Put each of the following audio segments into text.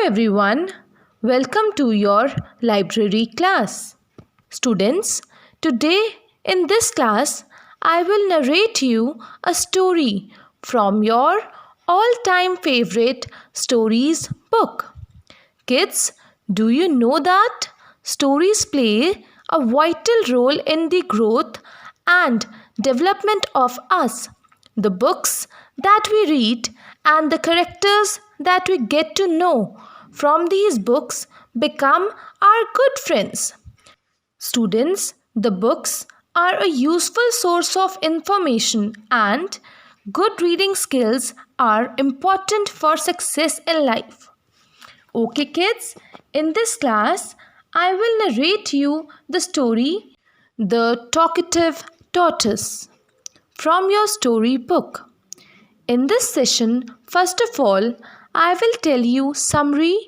everyone, welcome to your library class. Students, today in this class, I will narrate you a story from your all-time favorite stories book. Kids, do you know that stories play a vital role in the growth and development of us? The books that we read and the characters that we get to know from these books become our good friends. Students, the books are a useful source of information and good reading skills are important for success in life. Okay kids, in this class, I will narrate you the story The Talkative Tortoise from your storybook. In this session, first of all, I will tell you summary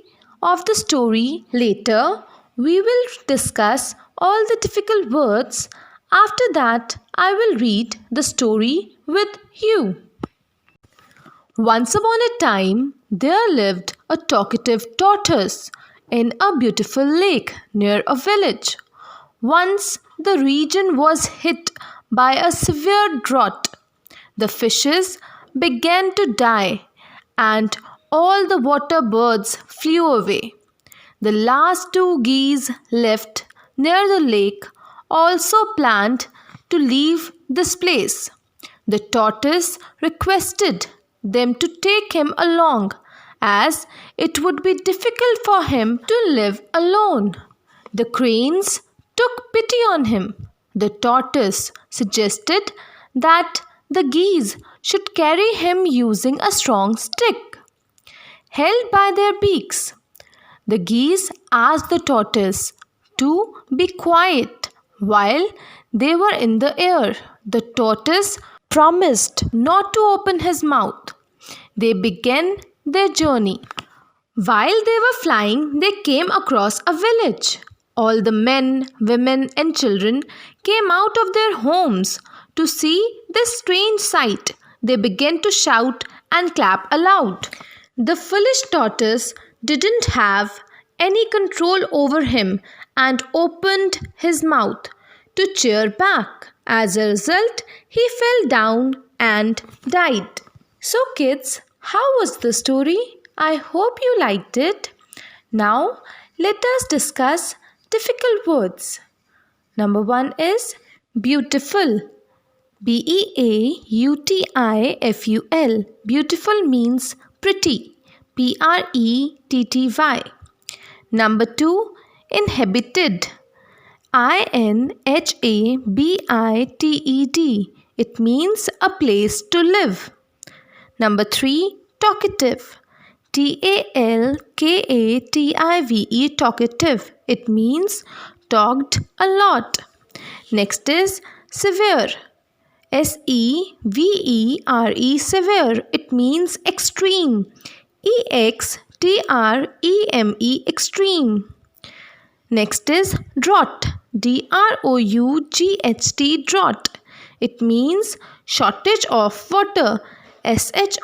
of the story. Later, we will discuss all the difficult words. After that, I will read the story with you. Once upon a time, there lived a talkative tortoise in a beautiful lake near a village. Once the region was hit by a severe drought. The fishes began to die and all the water birds flew away. The last two geese left near the lake also planned to leave this place. The tortoise requested them to take him along as it would be difficult for him to live alone. The cranes took pity on him. The tortoise suggested that the geese should carry him using a strong stick held by their beaks. The geese asked the tortoise to be quiet while they were in the air. The tortoise promised not to open his mouth. They began their journey. While they were flying, they came across a village. All the men, women, and children came out of their homes to see this strange sight. They began to shout and clap aloud. The foolish tortoise didn't have any control over him and opened his mouth to cheer back. As a result, he fell down and died. So kids, how was the story? I hope you liked it. Now, let us discuss difficult words. Number 1 is beautiful. Beautiful. Beautiful means pretty. Pretty. Number 2, inhabited. Inhabited. It means a place to live. Number 3, talkative. Talkative. Talkative. It means talked a lot. Next is severe. Severe. Severe. It means extreme. Extreme. Extreme. Next is drought. Drought. Drought. It means shortage of water. Shortage.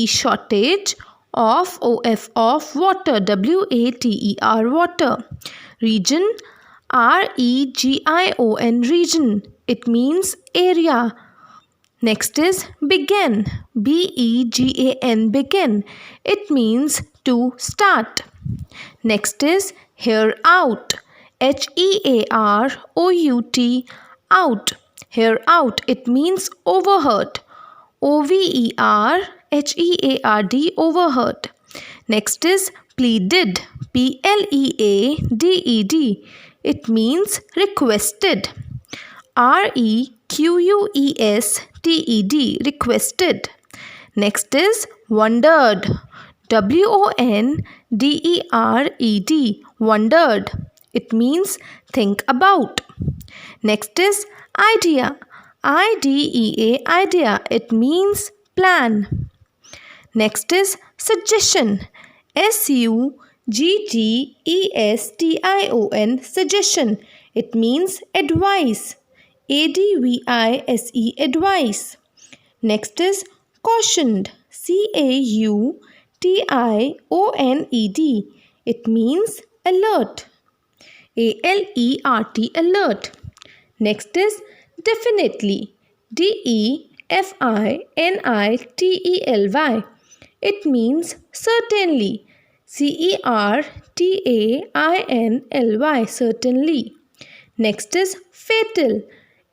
Shortage of water. Water. Region. Region. Region. It means area. Next is begin. Begin. It means to start. Next is hear out. Hearout. Out. Hear out. It means overheard. Overheard. Overheard. Next is pleaded. Pleaded. It means requested. Requested. Requested. Next is wondered. Wondered. Wondered. It means think about. Next is idea. Idea. It means plan. Next is suggestion. Suggestion. Suggestion. It means advice. Advice. Next is cautioned. Cautioned. T-I-O-N-E-D. It means alert. A-L-E-R-T, alert. Next is definitely. D-E-F-I-N-I-T-E-L-Y. It means certainly. C-E-R-T-A-I-N-L-Y, certainly. Next is fatal.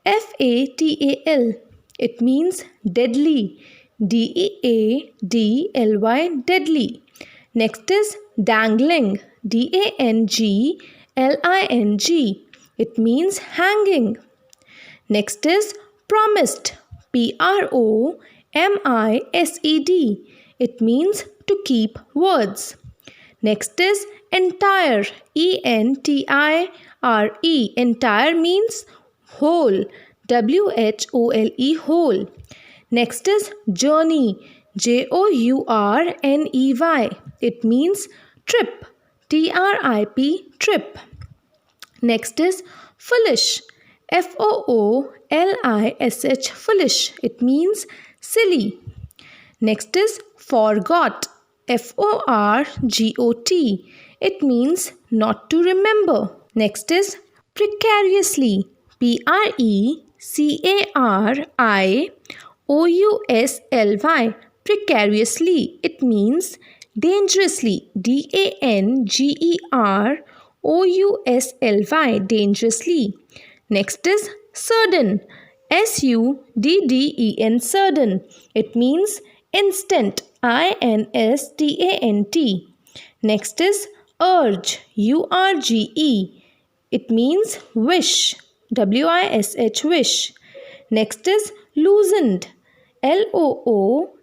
F-A-T-A-L. It means deadly. D-E-A-D-L-Y, deadly. Next is dangling. D-A-N-G-L-I-N-G. It means hanging. Next is promised. P-R-O-M-I-S-E-D. It means to keep words. Next is entire. E-N-T-I-R-E. Entire means whole. W-H-O-L-E, whole. Next is journey. J-O-U-R-N-E-Y. It means trip. T-R-I-P, trip. Next is foolish. F-O-O-L-I-S-H, foolish. It means silly. Next is forgot. F-O-R-G-O-T. It means not to remember. Next is precariously. P-R-E-C-A-R-I-O-U-S-L-Y. Precariously. It means dangerously. D-A-N-G-E-R-O-U-S-L-Y. Dangerously. Next is sudden. S-U-D-D-E-N. Sudden. It means instant. I-N-S-T-A-N-T. Next is urge. U-R-G-E. It means wish. W-I-S-H, wish. Next is loosened. L-O-O-S-E-N-E-D.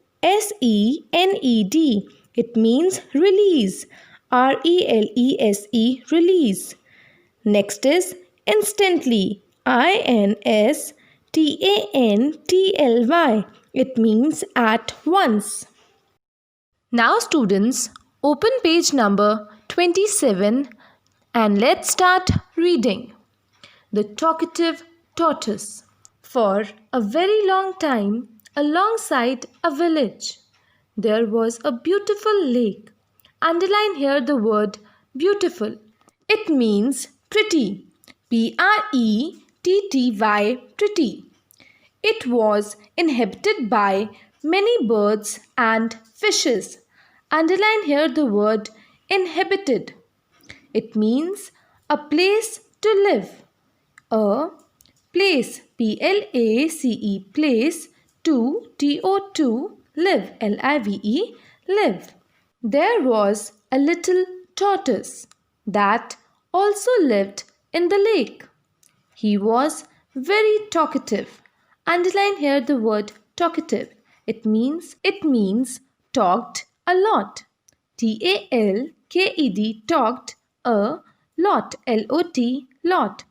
It means release. R-E-L-E-S-E, release. Next is instantly. I-N-S-T-A-N-T-L-Y. It means at once. Now students, open page number 27 and let's start reading. The Talkative Tortoise. For a very long time, alongside a village, there was a beautiful lake. Underline here the word beautiful. It means pretty. P-R-E-T-T-Y, pretty. It was inhabited by many birds and fishes. Underline here the word inhabited. It means a place to live. A place, P-L-A-C-E, place, to, T-O-2, live, L-I-V-E, live. There was a little tortoise that also lived in the lake. He was very talkative. Underline here the word talkative. It means talked a lot. T-A-L-K-E-D, talked a lot, L-O-T, lot.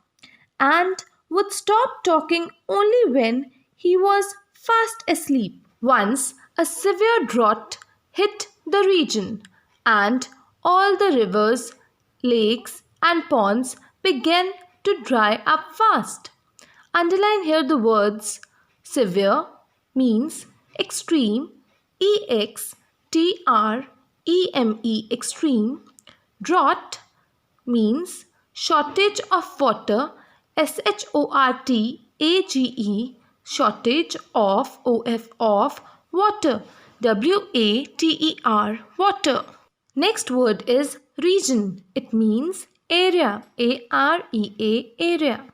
And would stop talking only when he was fast asleep. Once a severe drought hit the region and all the rivers, lakes and ponds began to dry up fast. Underline here the words severe means extreme, E-X-T-R-E-M-E, extreme. Drought means shortage of water, S-H-O-R-T-A-G-E, shortage of of water, W-A-T-E-R, water. Next word is region. It means area, A-R-E-A, area.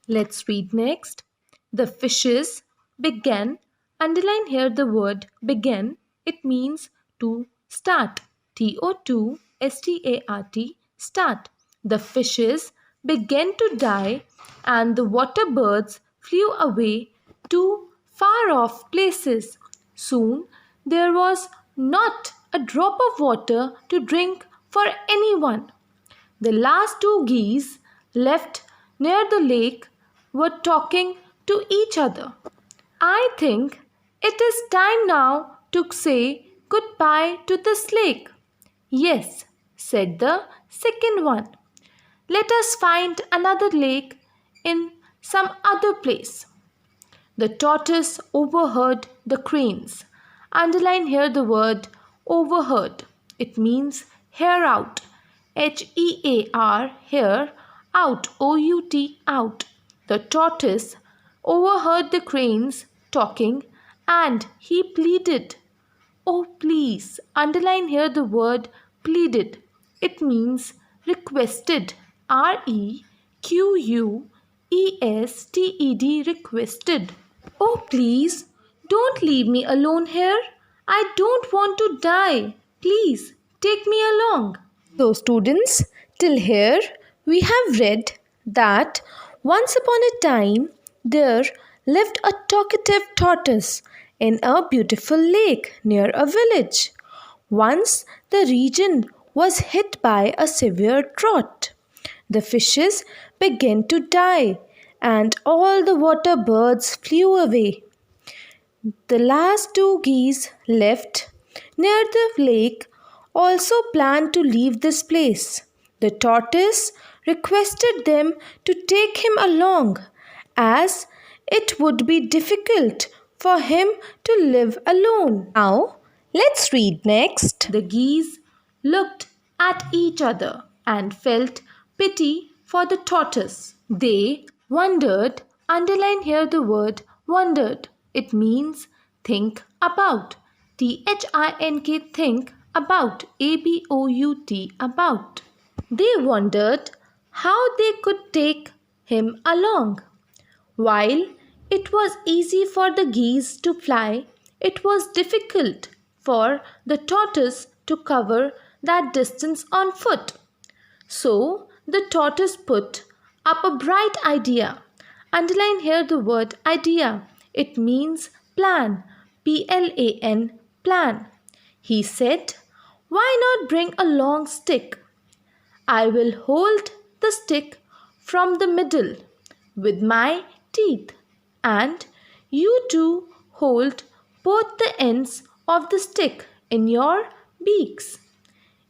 Let's read next. The fishes began. Underline here the word began. It means to start, T-O-2-S-T-A-R-T, start. The fishes began to die and the water birds flew away to far off places. Soon there was not a drop of water to drink for anyone. The last two geese left near the lake were talking to each other. I think it is time now to say goodbye to this lake. Yes, said the second one. Let us find another lake in some other place. The tortoise overheard the cranes. Underline here the word overheard. It means hear out. Hear, hear, out, O-U-T, out. The tortoise overheard the cranes talking and he pleaded. Oh, please, underline here the word pleaded. It means requested. REQUESTED, requested. Oh, please, don't leave me alone here. I don't want to die. Please, take me along. So, students, till here we have read that once upon a time there lived a talkative tortoise in a beautiful lake near a village. Once the region was hit by a severe drought. The fishes began to die and all the water birds flew away. The last two geese left near the lake also planned to leave this place. The tortoise requested them to take him along as it would be difficult for him to live alone. Now, let's read next. The geese looked at each other and felt pity for the tortoise. They wondered, underline here the word wondered. It means think about. THINK, think about. ABOUT, about. They wondered how they could take him along. While it was easy for the geese to fly, it was difficult for the tortoise to cover that distance on foot. So the tortoise put up a bright idea. Underline here the word idea. It means plan. PLAN, plan. He said, why not bring a long stick? I will hold the stick from the middle with my teeth, and you two hold both the ends of the stick in your beaks.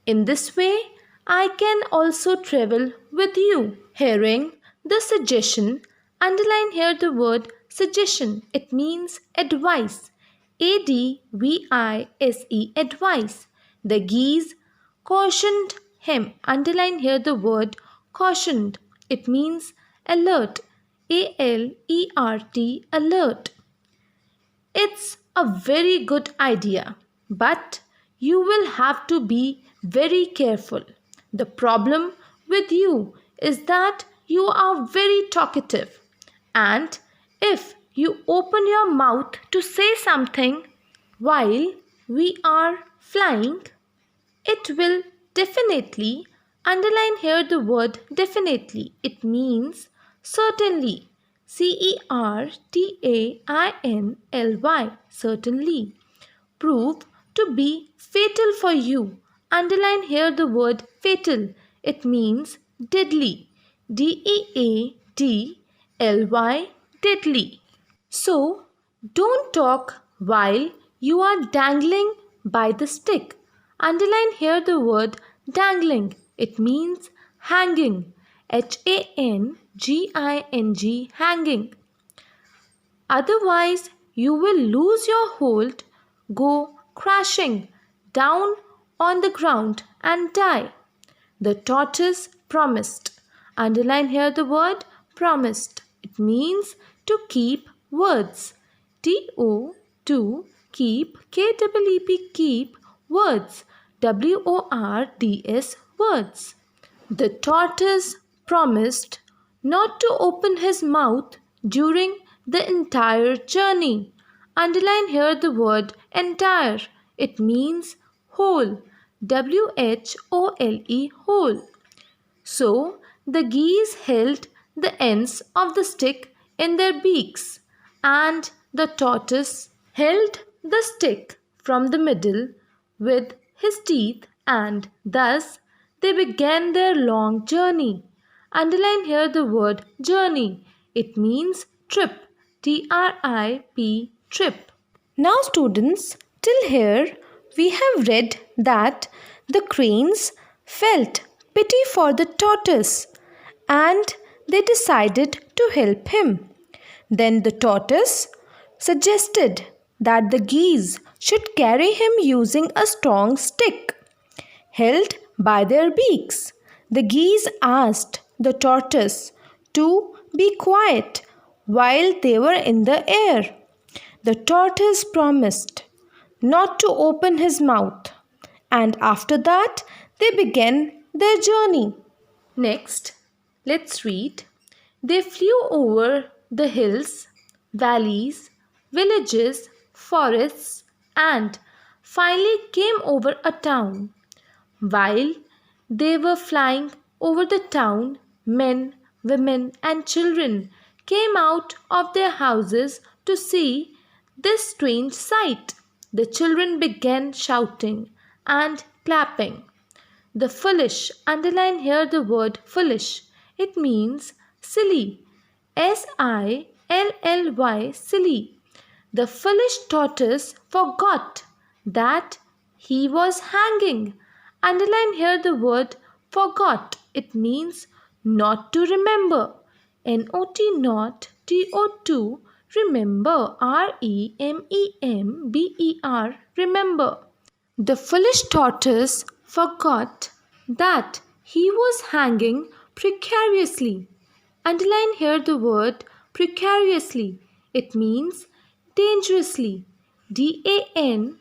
In this way, I can also travel with you. Hearing the suggestion, underline here the word suggestion. It means advice. ADVICE, advice. The geese cautioned him. Underline here the word cautioned. It means alert. ALERT, alert. It's a very good idea, but you will have to be very careful. The problem with you is that you are very talkative, and if you open your mouth to say something while we are flying, it will definitely, underline here the word definitely. It means certainly. CERTAINLY, certainly. Prove to be fatal for you. Underline here the word fatal. It means deadly. DEADLY, deadly. So, don't talk while you are dangling by the stick. Underline here the word dangling. It means hanging. HANGING, hanging. Otherwise, you will lose your hold, go crashing down on the ground and die. The tortoise promised. Underline here the word promised. It means to keep words. to keep, KEEP, keep words. WORDS, words. The tortoise promised not to open his mouth during the entire journey. Underline here the word entire. It means whole. WHOLE, whole. So the geese held the ends of the stick in their beaks, and the tortoise held the stick from the middle with his teeth, and thus they began their long journey. Underline here the word journey. It means trip. TRIP, trip. Now students, till here we have read that the cranes felt pity for the tortoise and they decided to help him. Then the tortoise suggested that the geese should carry him using a strong stick. held by their beaks. The geese asked the tortoise to be quiet while they were in the air. The tortoise promised not to open his mouth, and after that they began their journey. Next, let's read. They flew over the hills, valleys, villages, forests, and finally came over a town. While they were flying over the town, men, women, and children came out of their houses to see this strange sight. The children began shouting and clapping. The foolish, underline here the word foolish. It means silly. silly, silly. The foolish tortoise forgot that he was hanging. Underline here the word forgot. It means not to remember. Not, to, remember, remember, remember. The foolish tortoise forgot that he was hanging precariously. Underline here the word precariously. It means dangerously. dangerously.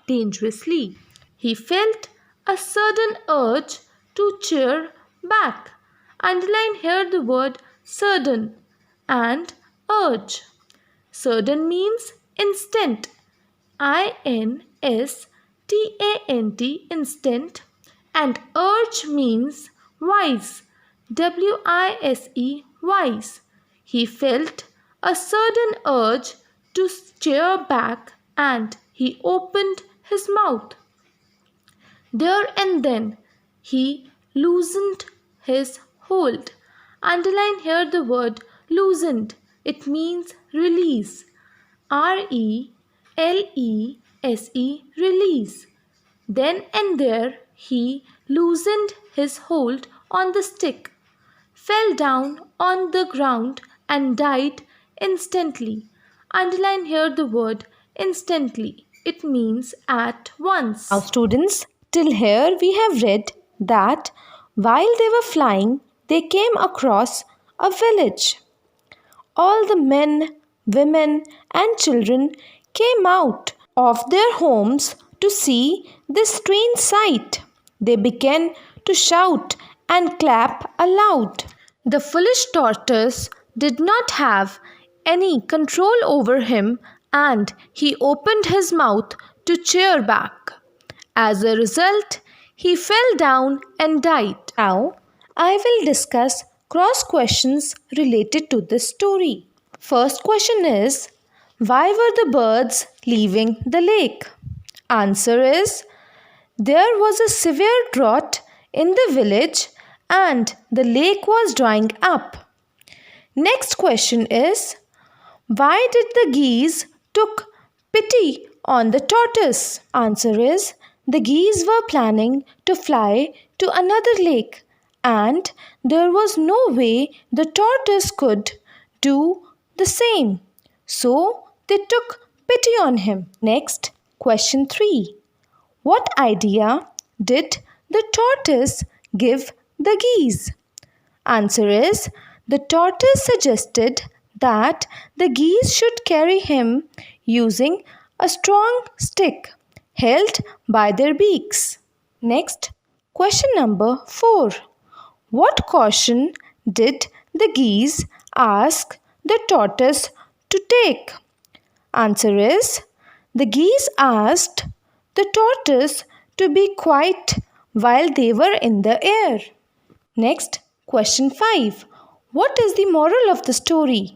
Dangerously. He felt a sudden urge to cheer back. Underline here the word sudden and urge. Sudden means instant. instant, instant, and urge means wise. wise, wise. He felt a sudden urge to steer back and he opened his mouth. There and then he loosened his hold. Underline here the word loosened. It means release. release, release. Then and there he loosened his hold on the stick, fell down on the ground and died instantly. Underline here the word instantly. It means at once. Now students, till here we have read that while they were flying, they came across a village. All the men, women, and children came out of their homes to see this strange sight. They began to shout and clap aloud. The foolish tortoise did not have any control over him and he opened his mouth to cheer back. As a result, he fell down and died. Now, I will discuss cross questions related to this story. First question is, why were the birds leaving the lake? Answer is, there was a severe drought in the village and the lake was drying up. Next question is, why did the geese took pity on the tortoise? Answer is, the geese were planning to fly to another lake and there was no way the tortoise could do the same. So they took pity on him. Next, question 3. What idea did the tortoise give the geese? Answer is, the tortoise suggested that the geese should carry him using a strong stick held by their beaks. Next, question number 4. What caution did the geese ask the tortoise to take? Answer is, the geese asked the tortoise to be quiet while they were in the air. Next, question 5. What is the moral of the story?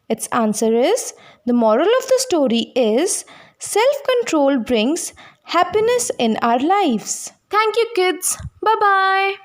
Its answer is, the moral of the story is, self-control brings happiness in our lives. Thank you kids. Bye-bye.